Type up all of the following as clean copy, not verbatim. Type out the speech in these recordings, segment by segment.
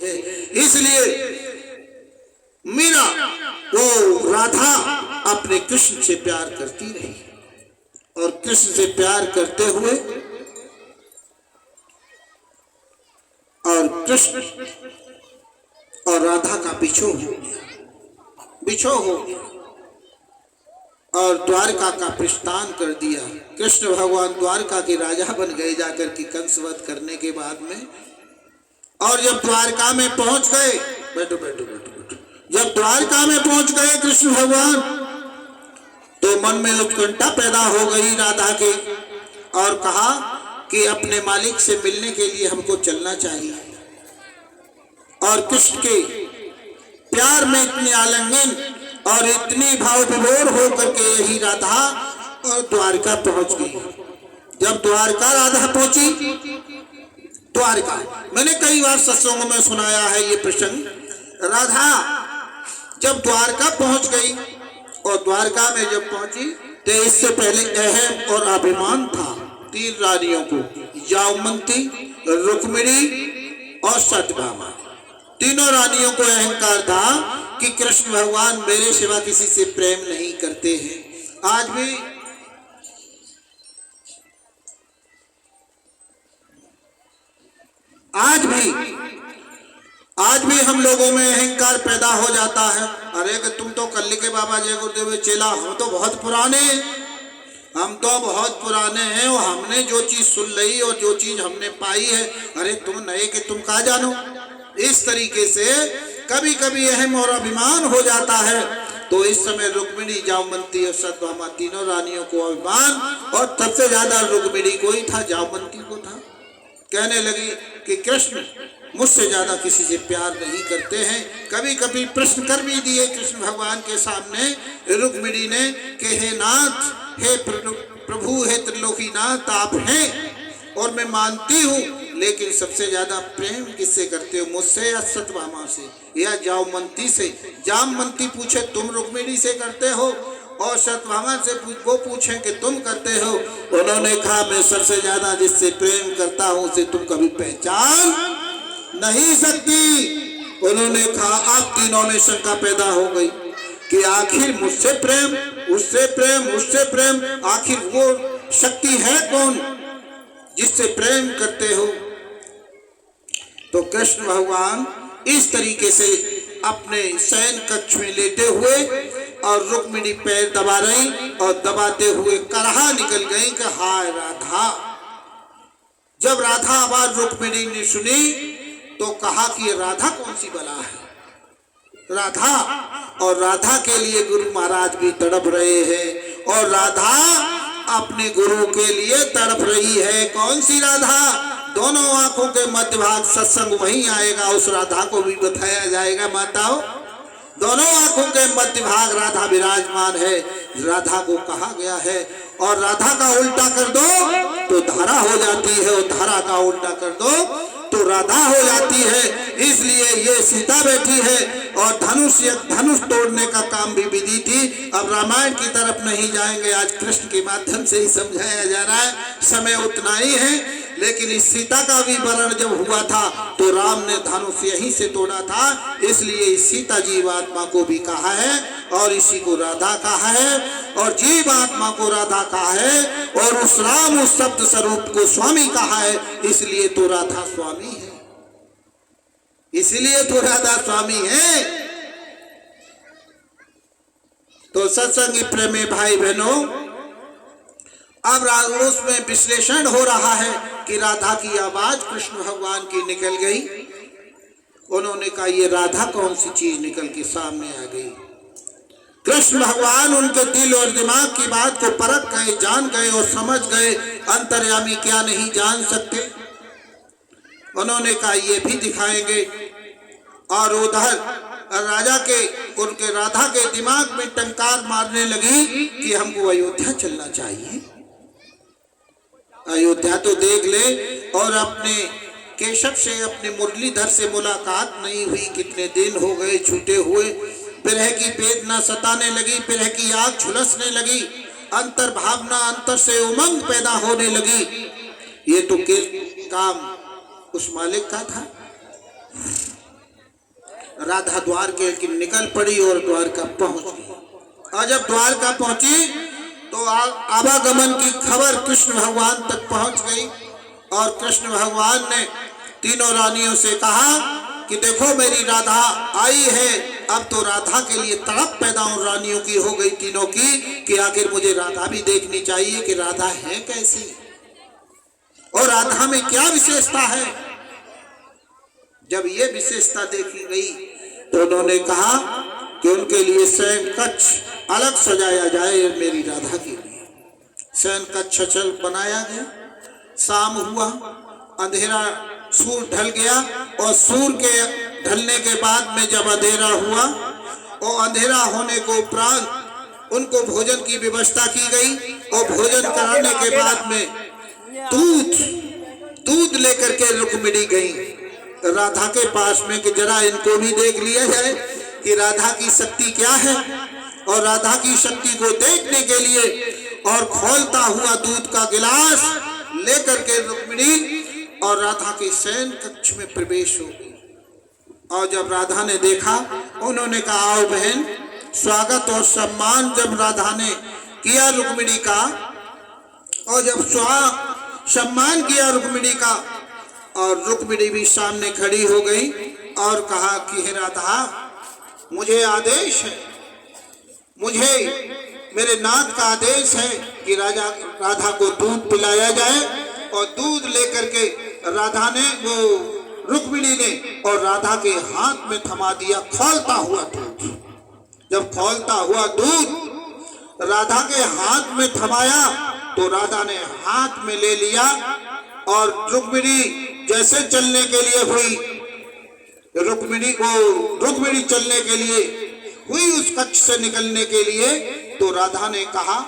है। इसलिए मीरा वो राधा अपने कृष्ण से प्यार करती रही और कृष्ण से प्यार करते हुए और कृष्ण और राधा का बिछो हो गया और द्वारका का प्रस्थान कर दिया। कृष्ण भगवान द्वारका के राजा बन गए जाकर के कंसवध करने के बाद में। और जब द्वारका में पहुंच गए, बैठो बैठो बैठो बैठो, जब द्वारका में पहुंच गए कृष्ण भगवान तो मन में उत्कंठा पैदा हो गई राधा के और कहा कि अपने मालिक से मिलने के लिए हमको चलना चाहिए। और कृष्ण के प्यार में इतनी आलिंगन और इतनी भाव विभोर होकर के यही राधा और द्वारका पहुंच गई। जब द्वारका राधा पहुंची, द्वारका मैंने कई बार सत्संगों में सुनाया है ये प्रसंग। राधा जब द्वारका पहुंच गई और द्वारका में जब पहुंची तो इससे पहले अहम और अभिमान था तीन रानियों को, जामवंती, रुक्मिणी और सत्यभामा। तीनों रानियों को अहंकार था कि कृष्ण भगवान मेरे सिवा किसी से प्रेम नहीं करते हैं। आज भी हम लोगों में अहंकार पैदा हो जाता है। अरे कि तुम तो कल्ली के बाबा जय गुरुदेव चेला, हम तो बहुत पुराने हैं और हमने जो चीज सुन ली और जो चीज हमने पाई है, अरे तुम नए के तुम कहाँ जानो। इस तरीके से कभी कभी अहम और अभिमान हो जाता है। तो इस समय रुक्मिणी, जामवंती और सत्यभामा तीनों रानियों को अभिमान और सबसे ज्यादा रुक्मिणी को ही था, जामवंती को था। कहने लगी कि कृष्ण मुझसे ज्यादा किसी से प्यार नहीं करते हैं। कभी कभी प्रश्न कर भी दिए कृष्ण भगवान के सामने रुक्मिणी ने कि हे नाथ, हे प्रभु, हे त्रिलोकीनाथ, आप हैं और मैं मानती हूँ, लेकिन सबसे ज्यादा प्रेम किससे करते हो, मुझसे या सत्यभामा से या जामवंती से। जामवंती पूछे तुम रुक्मिणी से करते हो और सत्यभामा से वो पूछे कि तुम करते हो। उन्होंने कहा मैं सबसे ज्यादा जिससे प्रेम करता हूँ उसे तुम कभी पहचान नहीं सकती। उन्होंने कहा अब तीनों में शंका पैदा हो गई कि आखिर मुझसे प्रेम, उससे प्रेम, उससे प्रेम, आखिर वो शक्ति है कौन जिससे प्रेम करते हो। तो कृष्ण भगवान इस तरीके से अपने शयन कक्ष में लेटे हुए और रुक्मिणी पैर दबा रही और दबाते हुए करहा निकल गई कि हाय राधा। जब राधा आवाज रुक्मिणी ने सुनी तो कहा कि राधा कौन सी बला है। राधा, और राधा के लिए गुरु महाराज भी तड़प रहे हैं और राधा अपने गुरु के लिए तड़प रही है। कौन सी राधा? दोनों आंखों के मध्य भाग सत्संग वहीं आएगा, उस राधा को भी बताया जाएगा। माताओं, दोनों आंखों के मध्य भाग राधा विराजमान है। राधा को कहा गया है और राधा का उल्टा कर दो तो धारा हो जाती है और धारा का उल्टा कर दो तो राधा हो जाती है। इसलिए ये सीता बैठी है और धनुष तोड़ने का काम भी विधि थी। अब रामायण की तरफ नहीं जाएंगे, आज कृष्ण के माध्यम से ही समझाया जा रहा है, समय उतना ही है। लेकिन इस सीता का भी वर्ण जब हुआ था तो राम ने धनुष यहीं से तोड़ा था। इसलिए इस सीता जीव आत्मा को भी कहा है और इसी को राधा कहा है और जीव आत्मा को राधा कहा है और उस राम उस शब्द स्वरूप को स्वामी कहा है। इसलिए तो राधा स्वामी है, इसलिए तो राधा स्वामी है। तो सत्संगी प्रेमी भाई बहनों, अब उसमें विश्लेषण हो रहा है कि राधा की आवाज कृष्ण भगवान की निकल गई। उन्होंने कहा ये राधा कौन सी चीज निकल के सामने आ गई। कृष्ण भगवान उनके दिल और दिमाग की बात को परख गए, जान गए और समझ गए। अंतर्यामी क्या नहीं जान सकते। उन्होंने कहा ये भी दिखाएंगे। और उधर राजा के उनके राधा के दिमाग में टंकार मारने लगी कि हमको अयोध्या चलना चाहिए। अयोध्या तो देख ले। और अपने केशव से, अपने मुरलीधर से मुलाकात नहीं हुई, कितने दिन हो गए छूटे हुए। विरह की वेदना सताने लगी, विरह की आग झुलसने लगी, अंतर भावना, अंतर से उमंग पैदा होने लगी। ये तो काम उस मालिक का था। राधा द्वार के निकल पड़ी और द्वारका पहुंच गई। और जब द्वारका पहुंची तो आवागमन की खबर कृष्ण भगवान तक पहुंच गई और कृष्ण भगवान ने तीनों रानियों से कहा कि देखो मेरी राधा आई है। अब तो राधा के लिए तड़प पैदा उन रानियों की हो गई तीनों की कि आखिर मुझे राधा भी देखनी चाहिए कि राधा है कैसी और राधा में क्या विशेषता है। जब ये विशेषता देखी गई तो उन्होंने कहा कि उनके लिए शयन कक्ष अलग सजाया जाए मेरी राधा के लिए। शयन कक्ष चल बनाया गया। शाम हुआ, अंधेरा, सूर्य ढल गया और सूर्य के ढलने के बाद में जब अंधेरा हुआ और अंधेरा होने को उपरांत उनको भोजन की व्यवस्था की गई और भोजन कराने के बाद में दूध लेकर के रुक्मिणी गई राधा के पास में कि जरा इनको भी देख लिया जाए कि राधा की शक्ति क्या है। और राधा की शक्ति को देखने के लिए और खोलता हुआ दूध का गिलास लेकर के रुक्मिणी और राधा के शयन कक्ष में प्रवेश हो गई। और जब राधा ने देखा उन्होंने कहा आओ बहन। स्वागत और सम्मान जब राधा ने किया रुक्मिणी का और जब सम्मान किया रुक्मिणी का और रुक्मिणी भी सामने खड़ी हो गई और कहा कि हे राधा मुझे आदेश है, मुझे मेरे नाथ का आदेश है कि राधा को दूध पिलाया जाए। और दूध लेकर के राधा ने वो रुक्मिणी ने और राधा के हाथ में थमा दिया खौलता हुआ दूध। जब खौलता हुआ दूध राधा के हाथ में थमाया तो राधा ने हाथ में ले लिया और रुक्मिणी जैसे चलने के लिए हुई, रुक्मिणी चलने के लिए हुई उस कक्ष से निकलने के लिए तो राधा ने कहा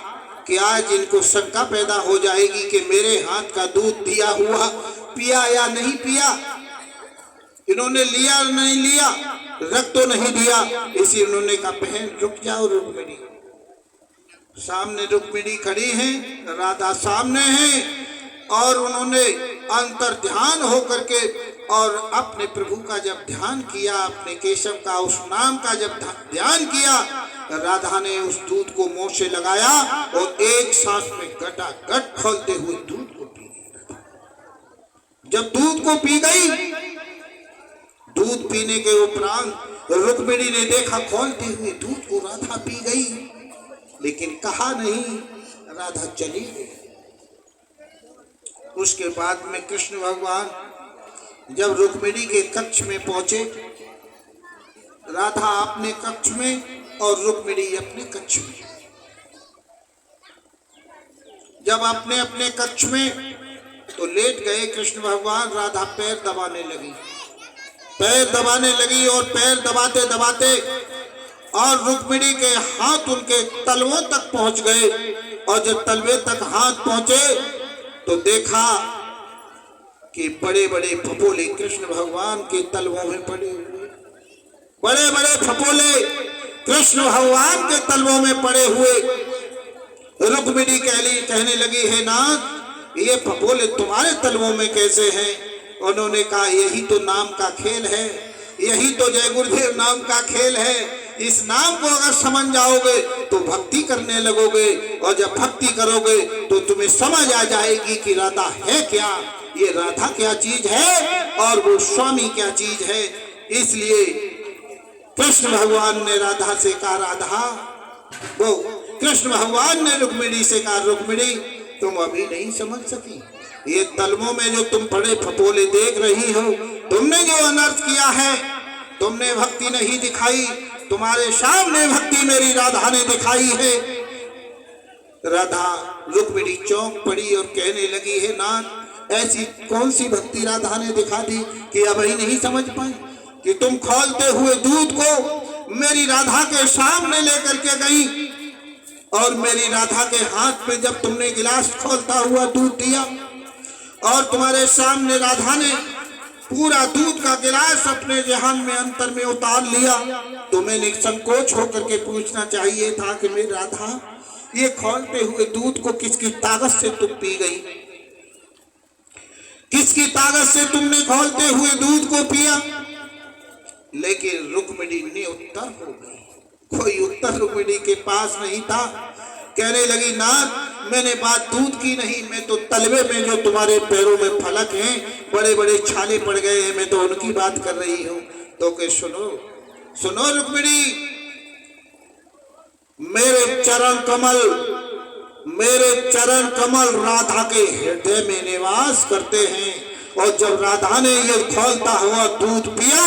कि आज इनको शंका पैदा हो जाएगी कि मेरे हाथ का दूध दिया हुआ पिया या नहीं पिया, इन्होंने लिया नहीं लिया, रख तो नहीं दिया। इसी उन्होंने कहा बहन रुक जाओ रुक्मिणी। सामने रुक्मिणी खड़ी है, राधा सामने है और उन्होंने अंतर ध्यान होकर के और अपने प्रभु का जब ध्यान किया, अपने केशव का उस नाम का जब ध्यान किया, राधा ने उस दूध को मुंह से लगाया और एक सांस में गटागट खोलते हुए दूध को पी गई। जब दूध को पी गई, दूध पीने के उपरांत रुक्मिणी ने देखा खोलते हुए दूध को राधा पी गई, लेकिन कहा नहीं, राधा चली गई। उसके बाद में कृष्ण भगवान जब रुक्मिणी के कक्ष में पहुंचे, राधा अपने कक्ष में और रुक्मिणी अपने कक्ष में। जब अपने अपने कक्ष में तो लेट गए कृष्ण भगवान, राधा पैर दबाने लगी और पैर दबाते दबाते और रुक्मिणी के हाथ उनके तलवों तक पहुंच गए। और जब तलवे तक हाथ पहुंचे तो देखा कि बड़े बड़े फपोले कृष्ण भगवान के तलवों में पड़े हुए, बड़े बड़े फपोले कृष्ण भगवान के तलवों में पड़े हुए। रुक्मिणी कहने लगी है नाथ ये फपोले तुम्हारे तलवों में कैसे हैं। उन्होंने कहा यही तो नाम का खेल है, यही तो जय गुरुदेव नाम का खेल है। इस नाम को अगर समझ जाओगे तो भक्ति करने लगोगे और जब भक्ति करोगे तो तुम्हें समझ आ जाएगी कि राधा है क्या, ये राधा क्या चीज है और वो स्वामी क्या चीज है। इसलिए कृष्ण भगवान ने राधा से कहा राधा, वो कृष्ण भगवान ने रुक्मिणी से कहा रुक्मिणी तुम अभी नहीं समझ सकी, ये तलवों में जो तुम बड़े फपोले देख रही हो, तुमने जो अनर्थ किया है, तुमने भक्ति नहीं दिखाई, तुम्हारे सामने भक्ति मेरी राधा ने दिखाई है। राधा रुक्मिणी चौंक पड़ी और कहने लगी है नाथ ऐसी कौन सी भक्ति राधा ने दिखा दी कि अब ही नहीं समझ पाई कि तुम खोलते हुए दूध को मेरी राधा के सामने लेकर के गई और मेरी राधा के हाथ में जब तुमने गिलास खोलता हुआ दूध दिया और तुम्हारे सामने राधा ने पूरा दूध का गिलास अपने जहान में अंतर में उतार लिया, तो मैंने संकोच होकर के पूछना चाहिए था कि मेरी राधा ये खोलते हुए दूध को किसकी ताकत से तुम पी गई, किसकी ताकत से तुमने खोलते हुए दूध को पिया। लेकिन रुक्मिणी निरुत्तर हो गई। कोई उत्तर रुक्मिणी के पास नहीं था। कहने लगी, नाथ मैंने बात दूध की नहीं, मैं तो तलवे में जो तुम्हारे पैरों में फलक हैं, बड़े बड़े छाले पड़ गए हैं, मैं तो उनकी बात कर रही हूं। तो के सुनो सुनो रुक्मिणी, मेरे चरण कमल राधा के हृदय में निवास करते हैं, और जब राधा ने ये खौलता हुआ दूध पिया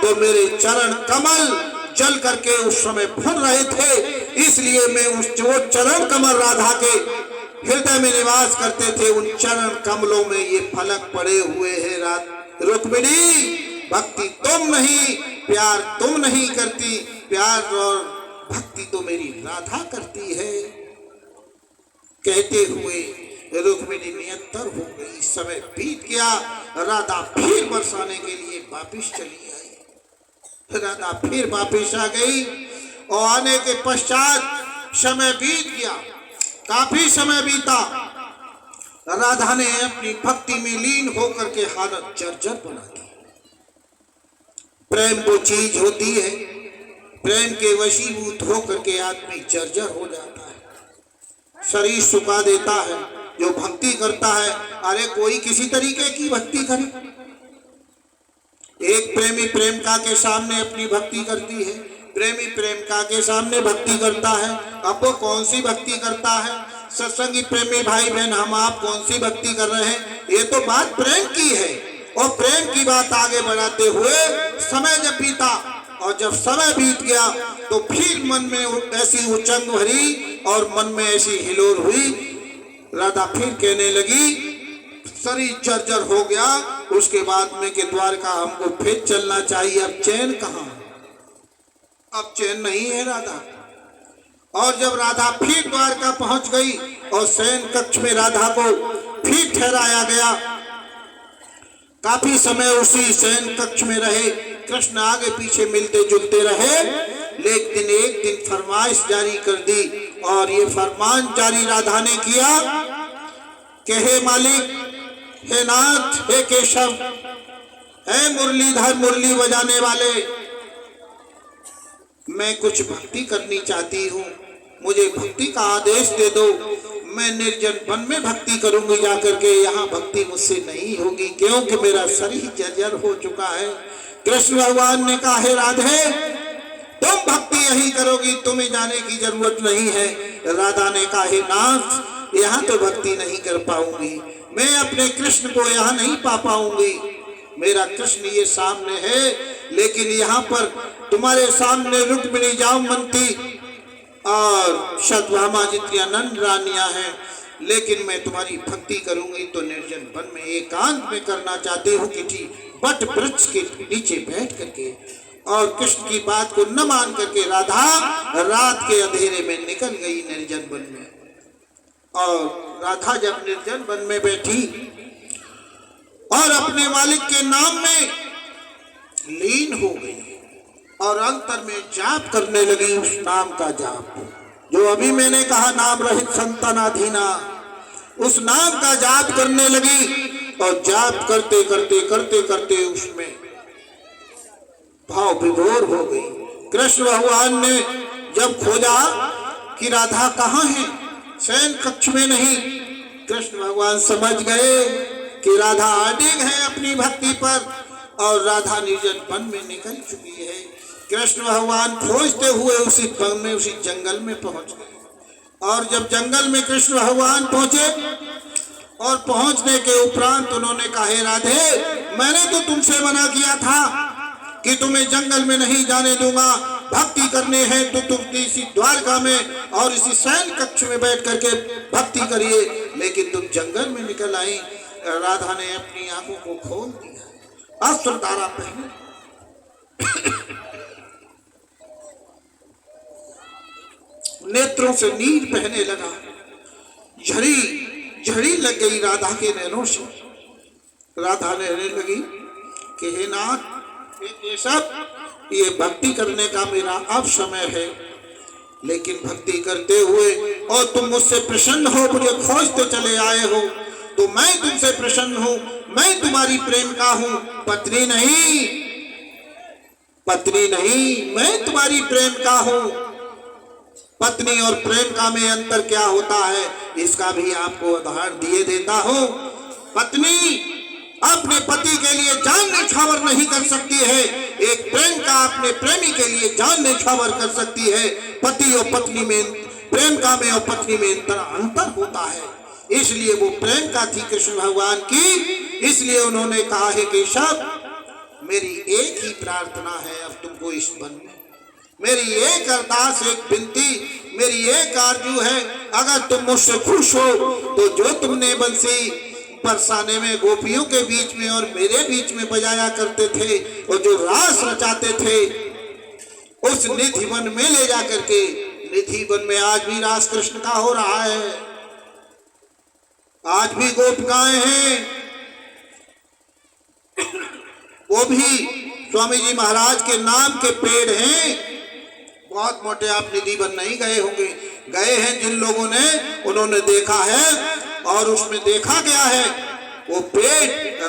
तो मेरे चरण कमल जल करके उस समय फूल रहे थे, इसलिए मैं उस जो चरण कमल राधा के हृदय में निवास करते थे, उन चरण कमलों में ये फलक पड़े हुए हैं। रुक्मिणी, भक्ति तुम नहीं, प्यार तुम नहीं करती, प्यार और भक्ति तो मेरी राधा करती है। कहते हुए रुक्मिणी नियत्तर हो गई। समय बीत गया, राधा फिर बरसाने के लिए वापिस चली आई। राधा फिर वापिस आ गई और आने के पश्चात समय बीत गया, काफी समय बीता। राधा ने अपनी भक्ति में लीन होकर के हालत जर्जर बना दी। प्रेम वो चीज होती है, प्रेम के वशीभूत होकर के आदमी जर्जर हो जाता है, शरीर सुखा देता है। जो भक्ति करता है, अरे कोई किसी तरीके की भक्ति करे। एक प्रेमी प्रेमिका के सामने अपनी भक्ति करती है, प्रेमी प्रेमिका के सामने भक्ति करता है। अब वो कौन सी भक्ति करता है? सत्संगी प्रेमी भाई बहन, हम आप कौन सी भक्ति कर रहे हैं? ये तो बात प्रेम की है, और प्रेम की बात आगे बढ़ाते हुए समय जब बीता, और जब समय बीत गया तो फिर मन में ऐसी उचंग भरी और मन में ऐसी हिलोर हुई। राधा फिर कहने लगी, शरीर जर्जर हो गया, उसके बाद में के द्वारका हमको फिर चलना चाहिए। अब चैन कहाँ? अब चैन नहीं है राधा। और जब राधा फिर द्वारका पहुंच गई और शयन कक्ष में राधा को फिर ठहराया गया, काफी समय उसी शयन कक्ष में रहे। कृष्ण आगे पीछे मिलते जुलते रहे, लेकिन एक दिन फरमाइश जारी कर दी, और ये फरमान जारी राधा ने किया कि हे मालिक, हे नाथ, हे केशव, हे मुरलीधर, मुरली बजाने वाले, मैं कुछ भक्ति करनी चाहती हूँ, मुझे भक्ति का आदेश दे दो। मैं निर्जन वन में भक्ति करूंगी जाकर के, यहाँ भक्ति मुझसे नहीं होगी, क्योंकि मेरा शरीर जर्जर हो चुका है। कृष्ण भगवान ने कहा, हे राधे, तुम भक्ति यही करोगी, तुम्हें जाने की जरूरत नहीं है। राधा ने कहा, हे नाथ, यहाँ तो भक्ति नहीं कर पाऊंगी, मैं अपने कृष्ण को यहाँ नहीं पा पाऊंगी। मेरा कृष्ण ये सामने है, लेकिन यहाँ पर तुम्हारे सामने रुक्मिणी जामवंती और सत्यभामा जितनी अनंत रानियां हैं, लेकिन मैं तुम्हारी भक्ति करूंगी तो निर्जन वन में एकांत में करना चाहती हूँ, किसी बट वृक्ष के नीचे बैठ करके। और कृष्ण की बात को न मान करके राधा रात के अंधेरे में निकल गई निर्जन वन में। और राधा जब निर्जन वन में बैठी और अपने मालिक के नाम में लीन हो गई और अंतर में जाप करने लगी, उस नाम का जाप जो अभी मैंने कहा, नाम रहित संतानाधीना, उस नाम का जाप करने लगी। और जाप करते करते करते करते उसमें भाव विभोर हो गई। कृष्ण भगवान ने जब खोजा कि राधा कहाँ है, शयन कक्ष में नहीं, कृष्ण भगवान समझ गए कि राधा अडिग है अपनी भक्ति पर और राधा निर्जन वन में निकल चुकी है। कृष्ण भगवान खोजते हुए उसी वन में, उसी जंगल में पहुंच गए। और जब जंगल में कृष्ण भगवान पहुंचे और पहुंचने के उपरांत उन्होंने कहा, हे राधे, मैंने तो तुमसे मना किया था कि तुम्हें जंगल में नहीं जाने दूंगा, भक्ति करने हैं तो तुम इसी द्वारका में और इसी शयन कक्ष में बैठ करके भक्ति करिए, लेकिन तुम जंगल में निकल आई। राधा ने अपनी आंखों को खोल दिया, अस्त्र धारा पहने, नेत्रों से नीर बहने लगा, झड़ी लग गई राधा के नैनों से। राधा कहने लगी कि हे नाथ, ये सब ये भक्ति करने का मेरा अब समय है, लेकिन भक्ति करते हुए और तुम मुझसे प्रसन्न हो, मुझे खोजते चले आए हो, तो मैं तुमसे प्रसन्न हूं, मैं तुम्हारी प्रेम का हूं, पत्नी नहीं। पत्नी नहीं, मैं तुम्हारी प्रेमिका हूं। पत्नी और प्रेमिका में अंतर क्या होता है इसका भी आपको उदाहरण दिए देता हूं। पत्नी अपने पति के लिए जान न्यौछावर नहीं कर सकती है, एक प्रेमिका अपने प्रेमी के लिए जान न्यौछावर कर सकती है। पति और पत्नी में, प्रेमिका में और पत्नी में अंतर होता है। इसलिए वो प्रेमिका थी कृष्ण भगवान की, इसलिए उन्होंने कहा है कि सब मेरी एक ही प्रार्थना है, अब तुमको इस वन में मेरी एक अरदास, एक विनती, मेरी एक आरजू है, अगर तुम मुझसे खुश हो तो जो तुमने बंसी बरसाने में गोपियों के बीच में और मेरे बीच में बजाया करते थे और जो रास रचाते थे उस निधि वन में ले जा करके, निधि वन में आज भी रास कृष्ण का हो रहा है, आज भी गोपिकाएं हैं। वो भी स्वामी जी महाराज के नाम के पेड़ हैं। बहुत मोटे, आप निधि वन नहीं गए होंगे, गए हैं जिन लोगों ने, उन्होंने देखा है और उसमें देखा गया है वो पेड़